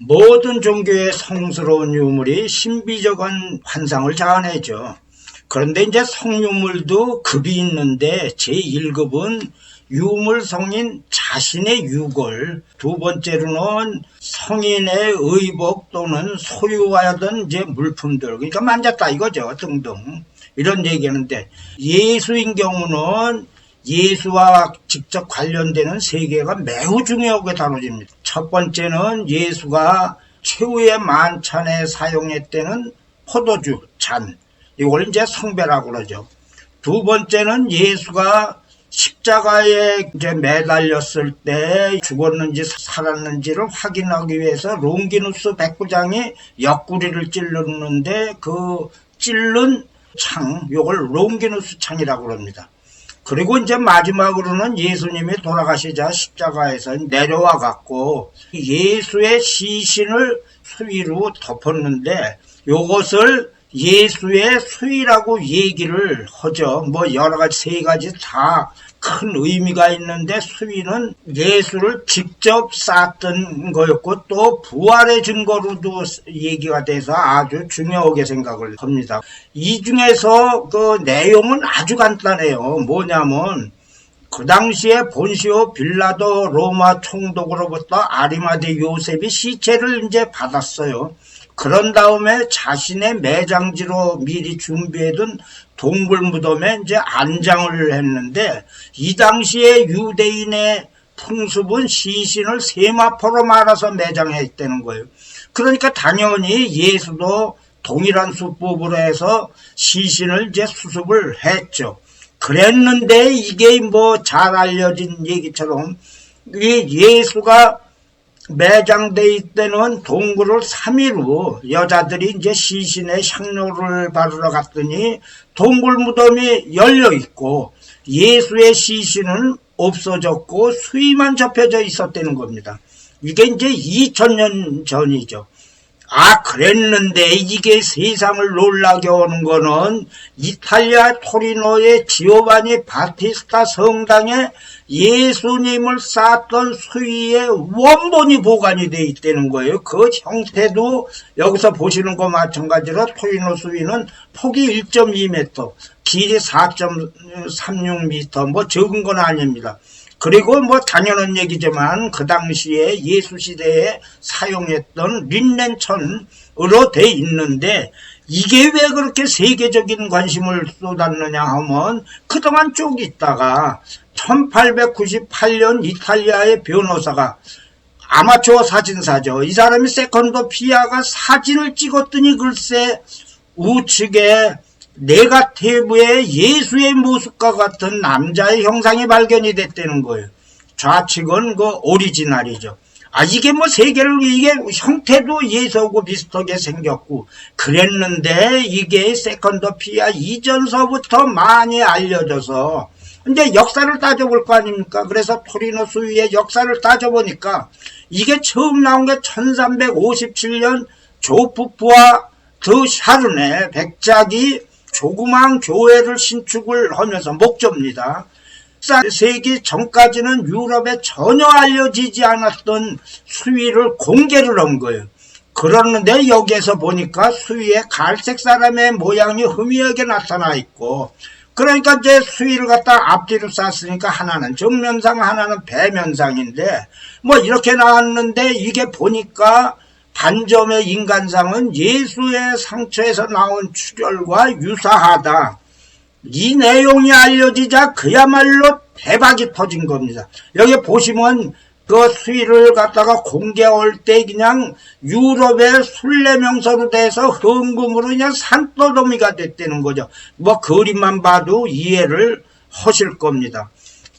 모든 종교의 성스러운 유물이 신비적인 환상을 자아내죠. 그런데 이제 성유물도 급이 있는데 제1급은 유물성인 자신의 유골, 두 번째로는 성인의 의복 또는 소유하던 이제 물품들, 그러니까 만졌다 이거죠, 등등. 이런 얘기하는데, 예수인 경우는 예수와 직접 관련되는 세 개가 매우 중요하게 다뤄집니다. 첫 번째는 예수가 최후의 만찬에 사용했다는 포도주 잔, 이걸 이제 성배라고 그러죠. 두 번째는 예수가 십자가에 이제 매달렸을 때 죽었는지 살았는지를 확인하기 위해서 롱기누스 백부장이 옆구리를 찔렀는데 그 찔른 창, 요걸 롱기누스 창이라고 합니다. 그리고 이제 마지막으로는 예수님이 돌아가시자 십자가에서 내려와 갖고 예수의 시신을 수의로 덮었는데 요것을 예수의 수의라고 얘기를 하죠. 뭐 여러 가지 세 가지 다 큰 의미가 있는데 수의는 예수를 직접 쌌던 거였고 또 부활의 증거로도 얘기가 돼서 아주 중요하게 생각을 합니다. 이 중에서 그 내용은 아주 간단해요. 뭐냐면 그 당시에 본시오 빌라도 로마 총독으로부터 아리마대 요셉이 시체를 이제 받았어요. 그런 다음에 자신의 매장지로 미리 준비해둔 동굴 무덤에 이제 안장을 했는데 이 당시에 유대인의 풍습은 시신을 세마포로 말아서 매장했다는 거예요. 그러니까 당연히 예수도 동일한 수법으로 해서 시신을 이제 수습을 했죠. 그랬는데 이게 뭐 잘 알려진 얘기처럼 예수가 매장돼 있다는 동굴을 3일 후 여자들이 이제 시신의 향료를 바르러 갔더니 동굴 무덤이 열려 있고 예수의 시신은 없어졌고 수의만 접혀져 있었다는 겁니다. 이게 이제 2000년 전이죠. 아, 그랬는데 이게 세상을 놀라게 하는 거는 이탈리아 토리노의 지오바니 바티스타 성당에 예수님을 쌌던 수의의 원본이 보관이 되어 있다는 거예요. 그 형태도 여기서 보시는 거 마찬가지로 토리노 수의는 폭이 1.2m, 길이 4.36m, 뭐 적은 건 아닙니다. 그리고 뭐 당연한 얘기지만 그 당시에 예수 시대에 사용했던 린넨천으로 돼 있는데 이게 왜 그렇게 세계적인 관심을 쏟았느냐 하면 그동안 쭉 있다가 1898년 이탈리아의 변호사가 아마추어 사진사죠. 이 사람이 세컨도 피아가 사진을 찍었더니 글쎄 우측에 네가티브의 예수의 모습과 같은 남자의 형상이 발견이 됐다는 거예요. 좌측은 그 오리지널이죠. 아, 이게 뭐 세계를, 이게 형태도 예수하고 비슷하게 생겼고, 그랬는데 이게 세컨더 피아 이전서부터 많이 알려져서, 이제 역사를 따져볼 거 아닙니까? 그래서 토리노 수의의 역사를 따져보니까, 이게 처음 나온 게 1357년 조프프와 드 샤르네 백작이 조그만 교회를 신축을 하면서 목조입니다. 14세기 전까지는 유럽에 전혀 알려지지 않았던 수의를 공개를 한 거예요. 그러는데 여기에서 보니까 수의의 갈색 사람의 모양이 희미하게 나타나 있고, 그러니까 이제 수의를 갖다 앞뒤로 쌌으니까 하나는 정면상 하나는 배면상인데 뭐 이렇게 나왔는데 이게 보니까 단점의 인간상은 예수의 상처에서 나온 출혈과 유사하다. 이 내용이 알려지자 그야말로 대박이 터진 겁니다. 여기 보시면 그 수의를 갖다가 공개할 때 그냥 유럽의 순례명소로 돼서 헌금으로 그냥 산더미가 됐다는 거죠. 뭐 그림만 봐도 이해를 하실 겁니다.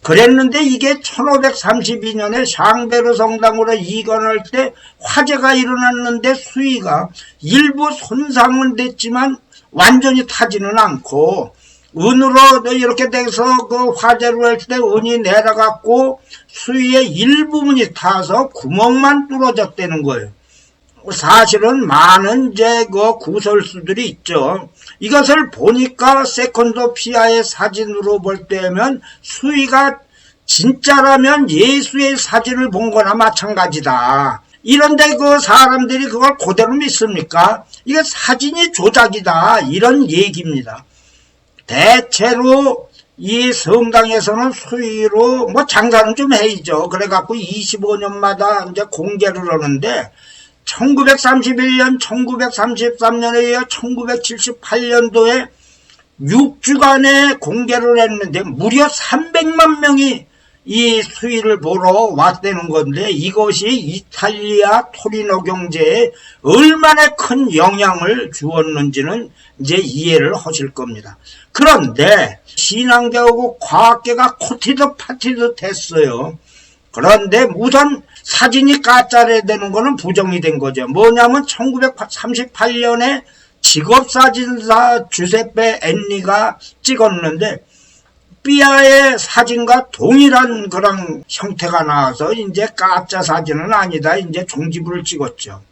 그랬는데 이게 1532년에 샹베르 성당으로 이관할 때 화재가 일어났는데 수의가 일부 손상은 됐지만 완전히 타지는 않고 은으로 이렇게 돼서 그 화재로 할 때 은이 내려갔고 수의의 일부분이 타서 구멍만 뚫어졌다는 거예요. 사실은 많은 이제 그 구설수들이 있죠. 이것을 보니까 세컨도 피아의 사진으로 볼 때면 수의가 진짜라면 예수의 사진을 본 거나 마찬가지다. 이런데 그 사람들이 그걸 그대로 믿습니까? 이게 사진이 조작이다, 이런 얘기입니다. 대체로 이 성당에서는 수의로 뭐 장사는 좀 해야죠. 그래갖고 25년마다 이제 공개를 하는데 1931년, 1933년에 이어 1978년도에 6주간의 공개를 했는데 무려 300만 명이 이 수의를 보러 왔다는 건데, 이것이 이탈리아 토리노 경제에 얼마나 큰 영향을 주었는지는 이제 이해를 하실 겁니다. 그런데 신앙계하고 과학계가 코티드 파티드 됐어요. 그런데 우선 사진이 가짜래 되는 거는 부정이 된 거죠. 뭐냐면 1938년에 직업사진사 주세페 엔리가 찍었는데 삐아의 사진과 동일한 그런 형태가 나와서 이제 가짜 사진은 아니다, 이제 종지부를 찍었죠.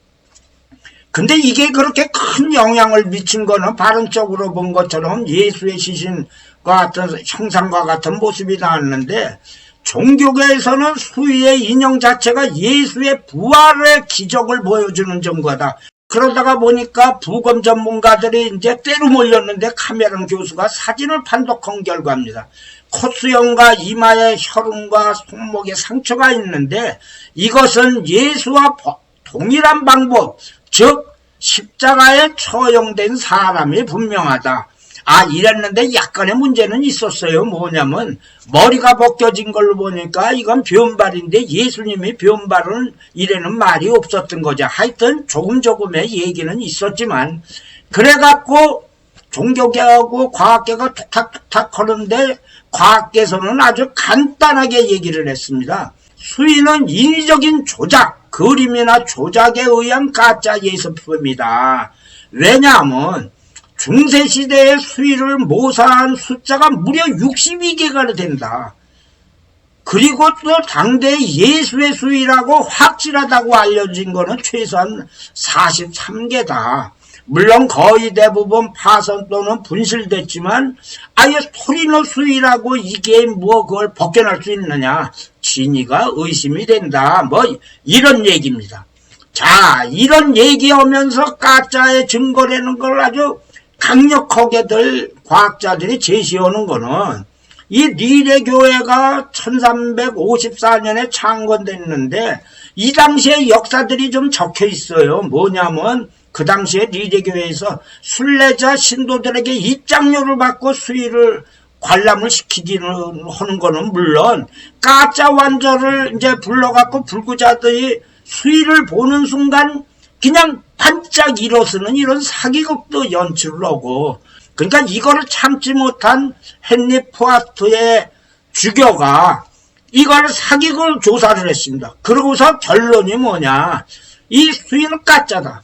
근데 이게 그렇게 큰 영향을 미친 거는 바른쪽으로 본 것처럼 예수의 시신과 같은 형상과 같은 모습이 나왔는데, 종교계에서는 수의의 인형 자체가 예수의 부활의 기적을 보여주는 증거다. 그러다가 보니까 부검 전문가들이 이제 때로 몰렸는데 카메론 교수가 사진을 판독한 결과입니다. 콧수염과 이마에 혈흔과 손목에 상처가 있는데 이것은 예수와 동일한 방법, 즉 십자가에 처형된 사람이 분명하다. 이랬는데 약간의 문제는 있었어요. 뭐냐면 머리가 벗겨진 걸로 보니까 이건 변발인데 예수님이 변발은 이래는 말이 없었던 거죠. 하여튼 조금의 얘기는 있었지만, 그래갖고 종교계하고 과학계가 툭탁툭탁 하는데 과학계에서는 아주 간단하게 얘기를 했습니다. 수의는 인위적인 조작, 그림이나 조작에 의한 가짜 예술품이다. 왜냐하면 중세시대의 수의를 모사한 숫자가 무려 62개가 된다. 그리고 또 당대 예수의 수의라고 확실하다고 알려진 거는 최소한 43개다. 물론 거의 대부분 파손 또는 분실됐지만 아예 토리노 수의라고 이게 뭐 그걸 벗겨날 수 있느냐, 진위가 의심이 된다, 뭐 이런 얘기입니다. 자, 이런 얘기하면서 가짜의 증거라는 걸 아주 강력하게들 과학자들이 제시하는 거는, 이 리레 교회가 1354년에 창건됐는데 이 당시에 역사들이 좀 적혀 있어요. 뭐냐면 그 당시에 리레 교회에서 순례자 신도들에게 입장료를 받고 수의를 관람을 시키기는 하는 거는 물론, 가짜 완전을 이제 불러갖고 불구자들이 수의를 보는 순간 그냥 반짝 일어서는 이런 사기극도 연출을 하고, 그러니까 이거를 참지 못한 헨리 포아트의 주교가 이걸 사기극을 조사를 했습니다. 그러고서 결론이 뭐냐, 이 수의는 가짜다,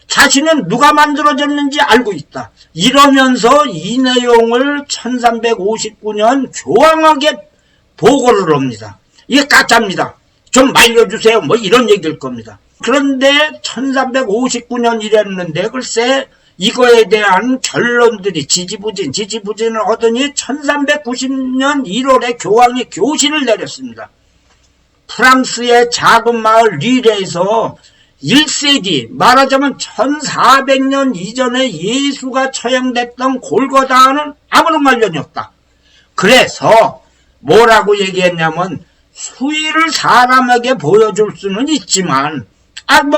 자신은 누가 만들어졌는지 알고 있다, 이러면서 이 내용을 1359년 조항하게 보고를 합니다. 이게 가짜입니다, 좀 말려주세요, 뭐 이런 얘기일 겁니다. 그런데 1359년 이랬는데 글쎄 이거에 대한 결론들이 지지부진을 하더니 1390년 1월에 교황이 교신을 내렸습니다. 프랑스의 작은 마을 리레에서 1세기, 말하자면 1400년 이전에 예수가 처형됐던 골고다와는 아무런 관련이 없다. 그래서 뭐라고 얘기했냐면, 수의를 사람에게 보여줄 수는 있지만,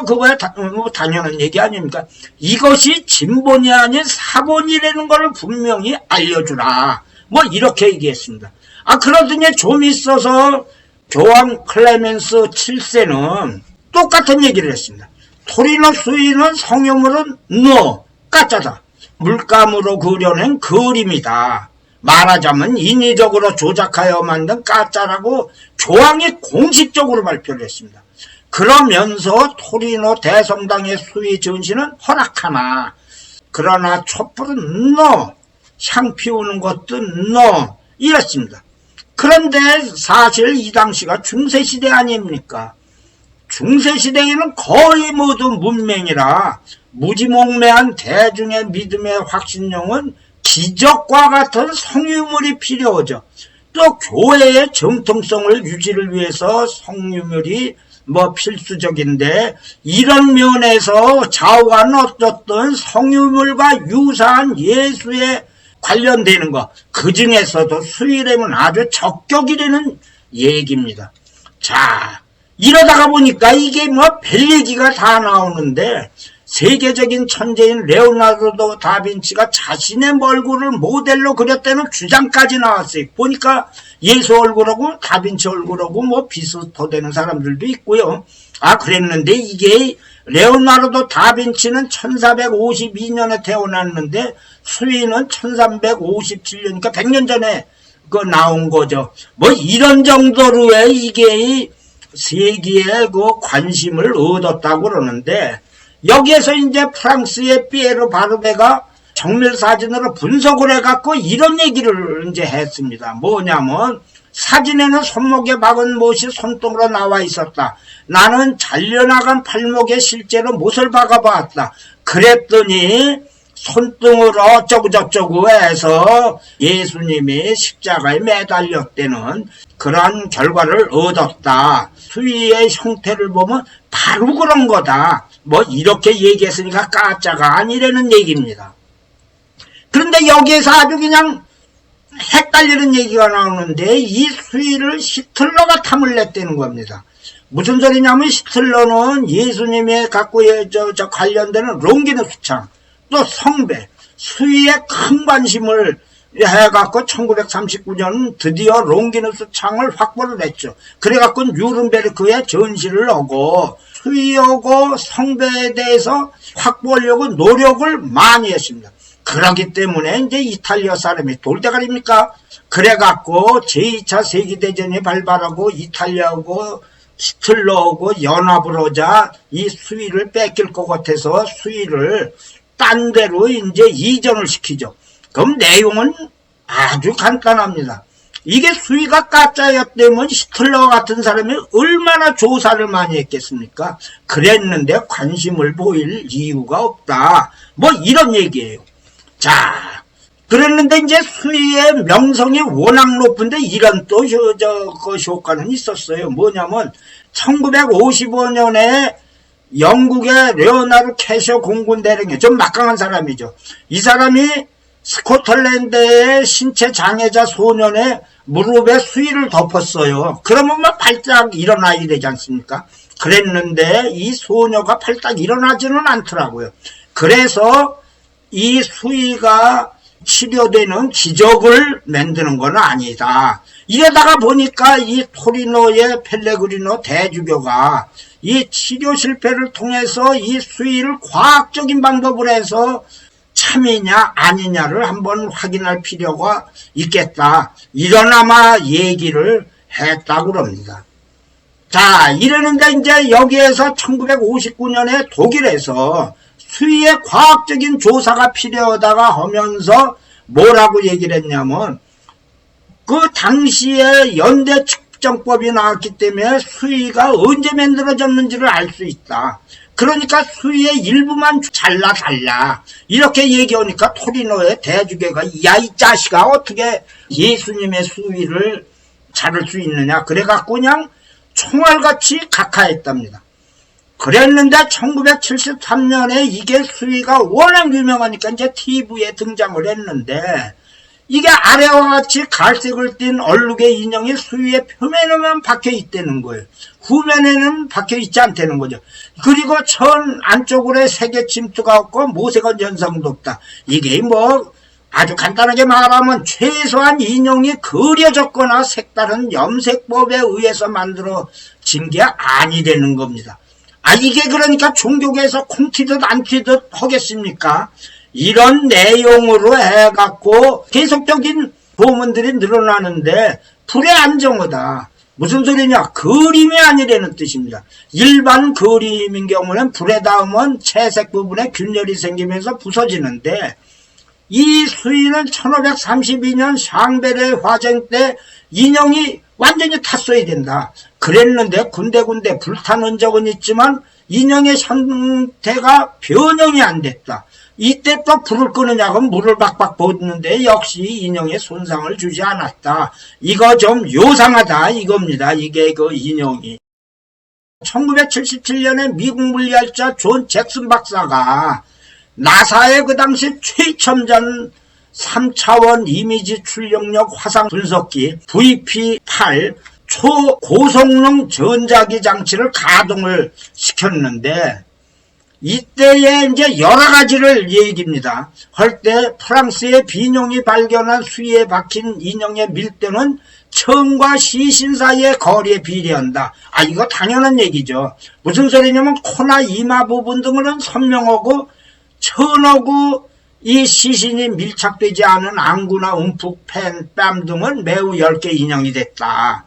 그거야 당연한 얘기 아닙니까? 이것이 진본이 아닌 사본이라는 걸 분명히 알려주라, 뭐 이렇게 얘기했습니다. 그러더니 좀 있어서 교황 클레멘스 7세는 똑같은 얘기를 했습니다. 토리노 수의는 성유물은 가짜다, 물감으로 그려낸 그림이다, 말하자면 인위적으로 조작하여 만든 가짜라고 교황이 공식적으로 발표를 했습니다. 그러면서 토리노 대성당의 수의 전시는 허락하나, 그러나 촛불은 향 피우는 것도 이랬습니다. 그런데 사실 이 당시가 중세시대 아닙니까? 중세시대에는 거의 모두 문맹이라 무지몽매한 대중의 믿음의 확신용은 기적과 같은 성유물이 필요하죠. 또 교회의 정통성을 유지를 위해서 성유물이 뭐 필수적인데, 이런 면에서 좌우가 어떻든 성유물과 유사한 예수에 관련되는 것, 그 중에서도 수위렘은 아주 적격이라는 얘기입니다. 자, 이러다가 보니까 이게 뭐 별 얘기가 다 나오는데, 세계적인 천재인 레오나르도 다빈치가 자신의 얼굴을 모델로 그렸다는 주장까지 나왔어요. 보니까 예수 얼굴하고 다빈치 얼굴하고 뭐 비슷하다는 사람들도 있고요. 아, 그랬는데 이게 레오나르도 다빈치는 1452년에 태어났는데 수위는 1357년이니까 100년 전에 그 나온 거죠. 뭐 이런 정도로의 이게 세계의 그 관심을 얻었다고 그러는데, 여기에서 이제 프랑스의 피에르 바르베가 정밀 사진으로 분석을 해갖고 이런 얘기를 이제 했습니다. 뭐냐면, 사진에는 손목에 박은 못이 손등으로 나와 있었다. 나는 잘려나간 팔목에 실제로 못을 박아봤다. 그랬더니 손등으로 어쩌고저쩌고 해서 예수님이 십자가에 매달렸다는 그런 결과를 얻었다. 수위의 형태를 보면 바로 그런 거다. 뭐 이렇게 얘기했으니까 가짜가 아니라는 얘기입니다. 그런데 여기에서 아주 그냥 헷갈리는 얘기가 나오는데, 이 수위를 히틀러가 탐을 냈다는 겁니다. 무슨 소리냐면, 히틀러는 예수님의 갖고 관련되는 롱기누스 창, 또 성배, 수위에 큰 관심을 해갖고 1939년 드디어 롱기누스 창을 확보를 했죠. 그래갖고 뉴른베르크에 전시를 하고 수위하고 성배에 대해서 확보하려고 노력을 많이 했습니다. 그러기 때문에 이제 이탈리아 사람이 돌대가리입니까? 그래갖고 제2차 세계대전이 발발하고 이탈리아하고 히틀러하고 연합을 하자 이 수위를 뺏길 것 같아서 수위를 딴 데로 이제 이전을 시키죠. 그럼 내용은 아주 간단합니다. 이게 수위가 가짜였다면 히틀러 같은 사람이 얼마나 조사를 많이 했겠습니까? 그랬는데 관심을 보일 이유가 없다. 뭐 이런 얘기예요. 자, 그랬는데 이제 수위의 명성이 워낙 높은데 이런 또 그 효과는 있었어요. 뭐냐면 1955년에 영국의 레오나르 캐셔 공군 대령이 좀 막강한 사람이죠. 이 사람이 스코틀랜드의 신체 장애자 소년의 무릎에 수위를 덮었어요. 그러면 막 발작 일어나야 되지 않습니까? 그랬는데 이 소녀가 발작 일어나지는 않더라고요. 그래서 이 수위가 치료되는 기적을 만드는 건 아니다. 이러다가 보니까 이 토리노의 펠레그리노 대주교가 이 치료 실패를 통해서 이 수위를 과학적인 방법을 해서 참이냐 아니냐를 한번 확인할 필요가 있겠다. 이런 아마 얘기를 했다고 그럽니다. 자, 이러는데 이제 여기에서 1959년에 독일에서 수위의 과학적인 조사가 필요하다가 하면서 뭐라고 얘기를 했냐면, 그 당시에 연대 측정법이 나왔기 때문에 수위가 언제 만들어졌는지를 알 수 있다. 그러니까 수위의 일부만 달라. 이렇게 얘기하니까 토리노의 대주교가 야, 이 자식아, 어떻게 예수님의 수위를 자를 수 있느냐. 그래갖고 그냥 총알같이 각하했답니다. 그랬는데 1973년에 이게 수위가 워낙 유명하니까 이제 TV에 등장을 했는데, 이게 아래와 같이 갈색을 띤 얼룩의 인형이 수위의 표면에만 박혀 있다는 거예요. 후면에는 박혀 있지 않다는 거죠. 그리고 천 안쪽으로 색의 침투가 없고 모세건 현상도 없다. 이게 뭐 아주 간단하게 말하면 최소한 인형이 그려졌거나 색다른 염색법에 의해서 만들어진 게 아니라는 겁니다. 아, 이게 그러니까 종교계에서 콩 튀듯 안 튀듯 하겠습니까? 이런 내용으로 해갖고 계속적인 보문들이 늘어나는데 불의 안정어다. 무슨 소리냐? 그림이 아니라는 뜻입니다. 일반 그림인 경우는 불에 닿으면 채색 부분에 균열이 생기면서 부서지는데, 이 수위는 1532년 샹베르 화쟁 때 인형이 완전히 탔어야 된다. 그랬는데 군데군데 불탄 흔적은 있지만 인형의 형태가 변형이 안 됐다. 이때 또 불을 끄느냐고 물을 박박 붓는데 역시 인형에 손상을 주지 않았다. 이거 좀 요상하다 이겁니다. 이게 그 인형이. 1977년에 미국 물리학자 존 잭슨 박사가 나사의 그 당시 최첨단 3차원 이미지 출력력 화상 분석기 VP8 초고성능 전자기 장치를 가동을 시켰는데, 이때에 이제 여러 가지를 얘기입니다. 할 때 프랑스의 비뇽이 발견한 수위에 박힌 인형의 밀도는 천과 시신 사이의 거리에 비례한다. 이거 당연한 얘기죠. 무슨 소리냐면 코나 이마 부분 등은 선명하고 천하고 이 시신이 밀착되지 않은 안구나 움푹 팬, 뺨 등은 매우 얇게 인형이 됐다.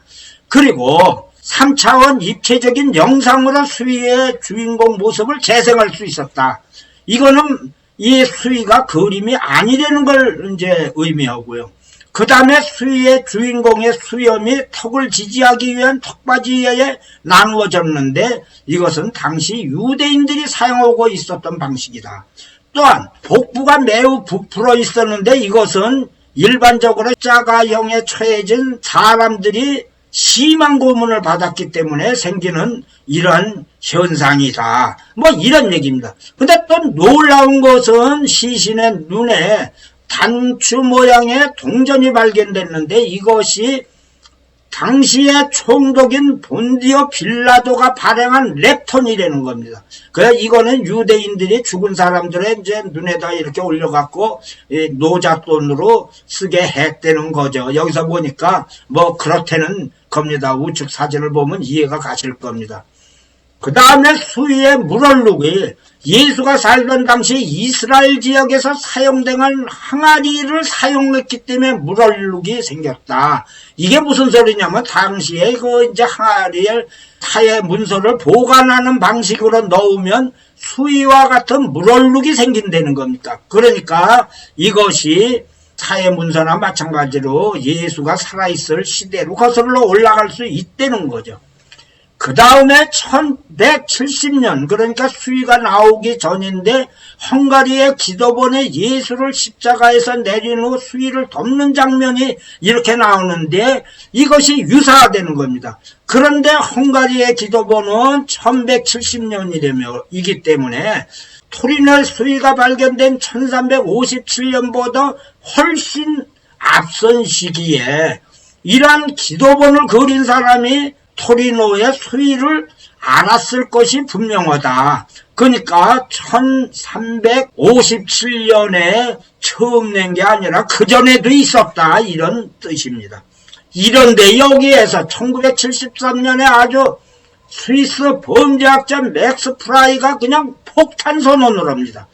그리고 3차원 입체적인 영상으로 수위의 주인공 모습을 재생할 수 있었다. 이거는 이 수위가 그림이 아니라는 걸 이제 의미하고요. 그 다음에 수위의 주인공의 수염이 턱을 지지하기 위한 턱받이에 나누어졌는데, 이것은 당시 유대인들이 사용하고 있었던 방식이다. 또한 복부가 매우 부풀어 있었는데, 이것은 일반적으로 자가형에 처해진 사람들이 심한 고문을 받았기 때문에 생기는 이런 현상이다. 뭐 이런 얘기입니다. 근데 또 놀라운 것은 시신의 눈에 단추 모양의 동전이 발견됐는데, 이것이 당시의 총독인 본디오 빌라도가 발행한 랩톤이라는 겁니다. 그래서 이거는 유대인들이 죽은 사람들의 이제 눈에다 이렇게 올려갖고 노잣돈으로 쓰게 했다는 거죠. 여기서 보니까 뭐 그렇다는 겁니다. 우측 사진을 보면 이해가 가실 겁니다. 그 다음에 수위의 물얼룩이 예수가 살던 당시 이스라엘 지역에서 사용되는 항아리를 사용했기 때문에 물얼룩이 생겼다. 이게 무슨 소리냐면, 당시에 그 이제 항아리에 타의 문서를 보관하는 방식으로 넣으면 수위와 같은 물얼룩이 생긴다는 겁니까? 그러니까 이것이 타의 문서나 마찬가지로 예수가 살아있을 시대로 거슬러 올라갈 수 있다는 거죠. 그 다음에 1170년, 그러니까 수위가 나오기 전인데, 헝가리의 기도본에 예수를 십자가에서 내린 후 수위를 덮는 장면이 이렇게 나오는데, 이것이 유사되는 겁니다. 그런데 헝가리의 기도본은 1170년이기 때문에 토리노 수위가 발견된 1357년보다 훨씬 앞선 시기에 이러한 기도본을 그린 사람이 토리노의 수위를 알았을 것이 분명하다. 그러니까 1357년에 처음 낸 게 아니라 그전에도 있었다, 이런 뜻입니다. 이런데 여기에서 1973년에 아주 스위스 범죄학자 맥스 프라이가 그냥 폭탄 선언을 합니다.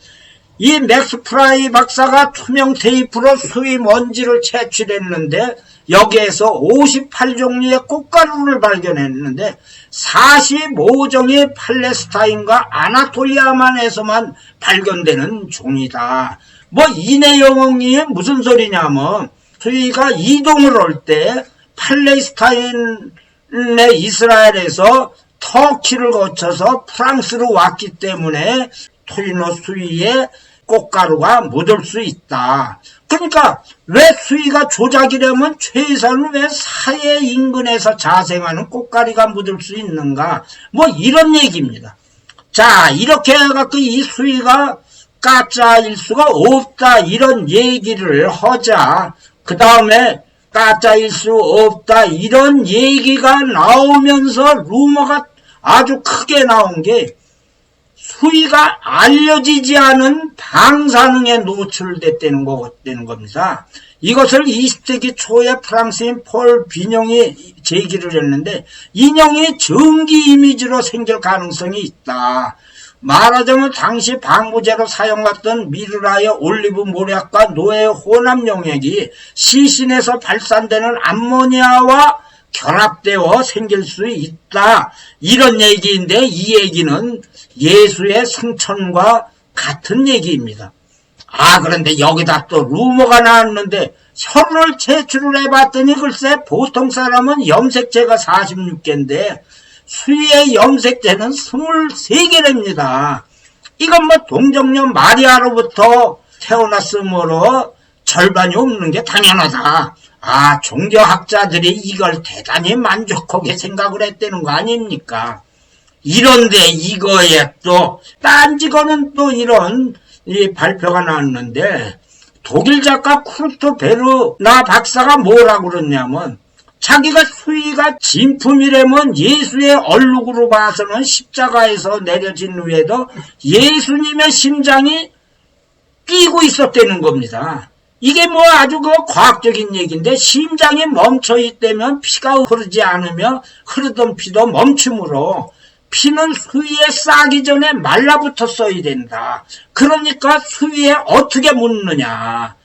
이 맥스 프라이 박사가 투명 테이프로 수위 먼지를 채취했는데, 여기에서 58종류의 꽃가루를 발견했는데 45종이 팔레스타인과 아나톨리아만에서만 발견되는 종이다. 뭐 이 내용이 무슨 소리냐면, 수위가 이동을 할 때 팔레스타인의 이스라엘에서 터키를 거쳐서 프랑스로 왔기 때문에 토리노 수위에 꽃가루가 묻을 수 있다. 그러니까 왜 수위가 조작이라면 최소한 왜 사해 인근에서 자생하는 꽃가루가 묻을 수 있는가, 뭐 이런 얘기입니다. 자, 이렇게 해갖고 이 수위가 가짜일 수가 없다, 이런 얘기를 하자, 그 다음에 가짜일 수 없다 이런 얘기가 나오면서 루머가 아주 크게 나온 게, 수위가 알려지지 않은 방사능에 노출됐다는 겁니다. 이것을 20세기 초에 프랑스인 폴 비뇽이 제기를 했는데, 인형이 전기 이미지로 생길 가능성이 있다. 말하자면 당시 방부제로 사용했던 미르라의 올리브 모략과 노의 혼합 용액이 시신에서 발산되는 암모니아와 결합되어 생길 수 있다, 이런 얘기인데, 이 얘기는 예수의 승천과 같은 얘기입니다. 그런데 여기다 또 루머가 나왔는데, 혈을 채취를 해봤더니 글쎄 보통 사람은 염색제가 46개인데 수위의 염색제는 23개랍니다. 이건 뭐 동정녀 마리아로부터 태어났으므로 절반이 없는 게 당연하다. 종교학자들이 이걸 대단히 만족하게 생각을 했다는 거 아닙니까? 이런데 이거에 또 딴지거는 또 이런 이 발표가 나왔는데 독일 작가 쿠르트 베르나 박사가 뭐라고 그러냐면 자기가 수위가 진품이라면 예수의 얼룩으로 봐서는 십자가에서 내려진 후에도 예수님의 심장이 뛰고 있었다는 겁니다. 이게 뭐 아주 그 과학적인 얘기인데 심장이 멈춰 있다면 피가 흐르지 않으며 흐르던 피도 멈춤으로 피는 수위에 싸기 전에 말라붙었어야 된다. 그러니까 수위에 어떻게 묻느냐.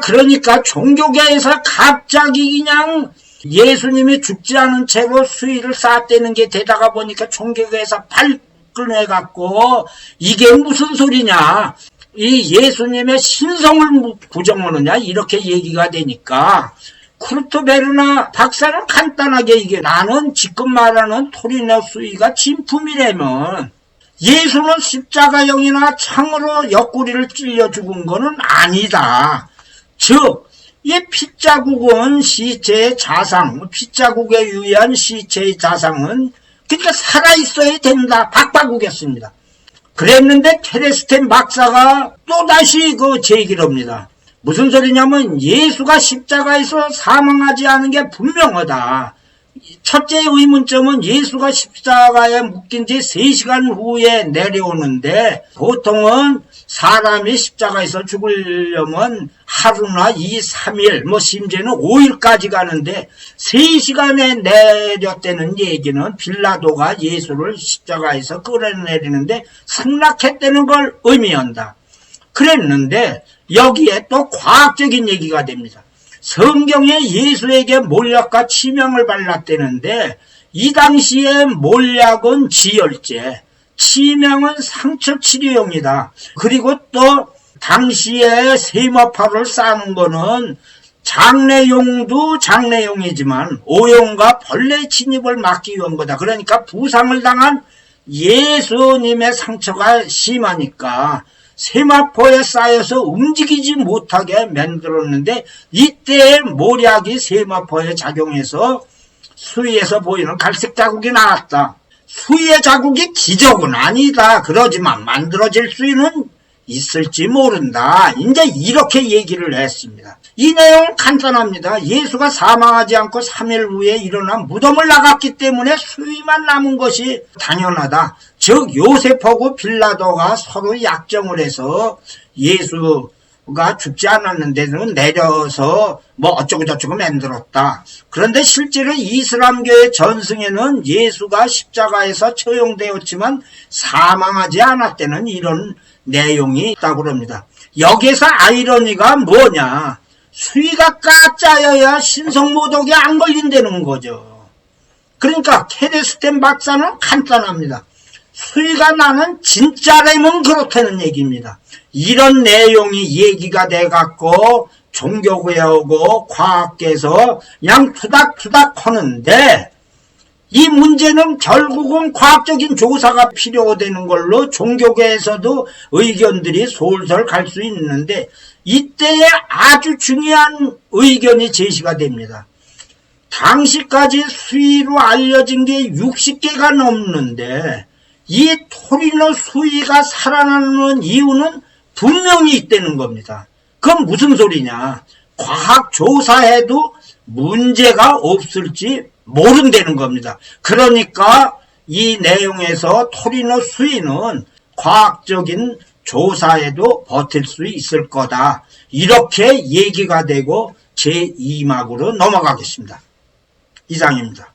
그러니까 종교계에서 갑자기 그냥 예수님이 죽지 않은 채로 수위를 쌓았다는 게 되다가 보니까 종교계에서 발끈해갖고 이게 무슨 소리냐. 이 예수님의 신성을 부정하느냐 이렇게 얘기가 되니까 쿠르트 베르나 박사는 간단하게 이게 나는 지금 말하는 토리노 수위가 진품이라면 예수는 십자가형이나 창으로 옆구리를 찔려 죽은 거는 아니다. 즉, 이 핏자국은 시체의 자상, 핏자국에 의한 시체의 자상은 그러니까 살아있어야 된다. 박바꾸겠습니다. 그랬는데 테레스텐 박사가 또다시 그 제기를 합니다. 무슨 소리냐면 예수가 십자가에서 사망하지 않은 게 분명하다. 첫째 의문점은 예수가 십자가에 묶인 지 3시간 후에 내려오는데 보통은 사람이 십자가에서 죽으려면 하루나 2, 3일 뭐 심지어는 5일까지 가는데 3시간에 내렸다는 얘기는 빌라도가 예수를 십자가에서 끌어내리는데 승낙했다는 걸 의미한다. 그랬는데 여기에 또 과학적인 얘기가 됩니다. 성경에 예수에게 몰약과 치명을 발랐다는데 이 당시에 몰약은 지혈제, 치명은 상처 치료용이다. 그리고 또 당시에 세마파를 싸는 거는 장례용도 장례용이지만 오용과 벌레 침입을 막기 위한 거다. 그러니까 부상을 당한 예수님의 상처가 심하니까 세마포에 쌓여서 움직이지 못하게 만들었는데 이때의 모략이 세마포에 작용해서 수위에서 보이는 갈색 자국이 나왔다. 수위의 자국이 기적은 아니다. 그러지만 만들어질 수위는 있을지 모른다. 이제 이렇게 얘기를 했습니다. 이 내용은 간단합니다. 예수가 사망하지 않고 3일 후에 일어난 무덤을 나갔기 때문에 수위만 남은 것이 당연하다. 즉 요셉하고 빌라도가 서로 약정을 해서 예수가 죽지 않았는데는 내려서 뭐 어쩌고저쩌고 만들었다. 그런데 실제로 이슬람교의 전승에는 예수가 십자가에서 처형되었지만 사망하지 않았다는 이런 내용이 있다고 합니다. 여기에서 아이러니가 뭐냐. 수위가 가짜여야 신성모독에 안 걸린다는 거죠. 그러니까 테레스텐 박사는 간단합니다. 수위가 나는 진짜라면 그렇다는 얘기입니다. 이런 내용이 얘기가 돼갖고 종교계하고 과학계에서 그냥 투닥투닥 하는데 이 문제는 결국은 과학적인 조사가 필요되는 걸로 종교계에서도 의견들이 솔솔 갈 수 있는데 이때에 아주 중요한 의견이 제시가 됩니다. 당시까지 수위로 알려진 게 60개가 넘는데 이 토리노 수위가 살아나는 이유는 분명히 있다는 겁니다. 그건 무슨 소리냐. 과학 조사해도 문제가 없을지 모른다는 겁니다. 그러니까 이 내용에서 토리노 수위는 과학적인 조사에도 버틸 수 있을 거다. 이렇게 얘기가 되고 제2막으로 넘어가겠습니다. 이상입니다.